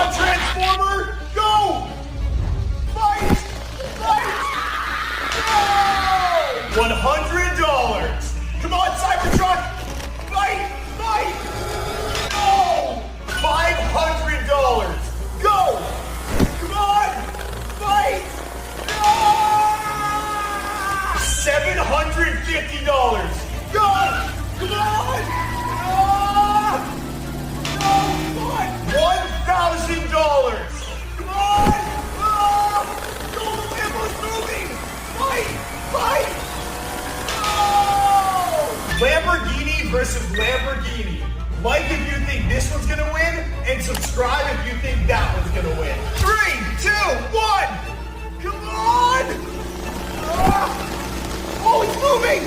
on, Transformer! Go! Fight! Fight! Go! $100! Come on, Cybertruck! Fight! Fight! Go! $500! Go! Come on! Fight! No! $750! Go! Come on! Come on! $1,000! Come on! Go! The Lambo's moving! Fight! Fight! No! Lamborghini versus Lamborghini. Like if you think this one's gonna win, and subscribe if you think that one's gonna win. 3, 2, 1! Come on! Oh, it's moving!